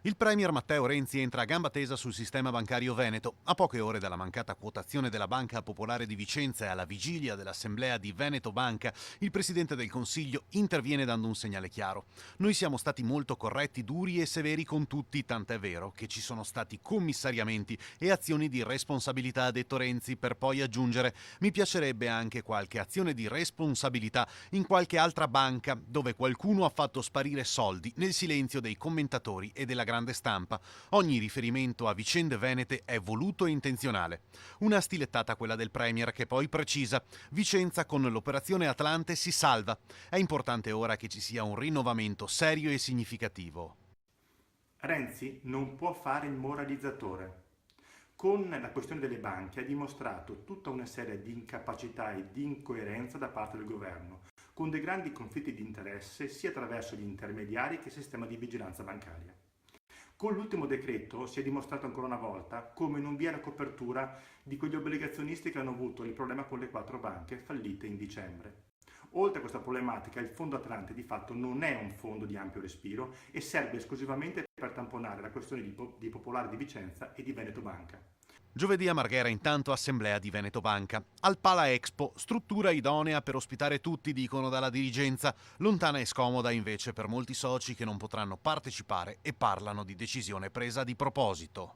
Il premier Matteo Renzi entra a gamba tesa sul sistema bancario veneto. A poche ore dalla mancata quotazione della Banca Popolare di Vicenza e alla vigilia dell'assemblea di Veneto Banca, il presidente del Consiglio interviene dando un segnale chiaro. Noi siamo stati molto corretti, duri e severi con tutti, tant'è vero che ci sono stati commissariamenti e azioni di responsabilità, ha detto Renzi, per poi aggiungere: mi piacerebbe anche qualche azione di responsabilità in qualche altra banca dove qualcuno ha fatto sparire soldi nel silenzio dei commentatori e della grande stampa. Ogni riferimento a vicende venete è voluto e intenzionale. Una stilettata quella del premier che poi precisa: Vicenza con l'operazione Atlante si salva. È importante ora che ci sia un rinnovamento serio e significativo. Renzi non può fare il moralizzatore. Con la questione delle banche ha dimostrato tutta una serie di incapacità e di incoerenza da parte del governo, con dei grandi conflitti di interesse sia attraverso gli intermediari che il sistema di vigilanza bancaria. Con l'ultimo decreto si è dimostrato ancora una volta come non vi era copertura di quegli obbligazionisti che hanno avuto il problema con le 4 banche fallite in dicembre. Oltre a questa problematica, il Fondo Atlante di fatto non è un fondo di ampio respiro e serve esclusivamente per tamponare la questione di Popolare di Vicenza e di Veneto Banca. Giovedì a Marghera intanto assemblea di Veneto Banca. Al Pala Expo, struttura idonea per ospitare tutti, dicono dalla dirigenza, lontana e scomoda invece per molti soci che non potranno partecipare e parlano di decisione presa di proposito.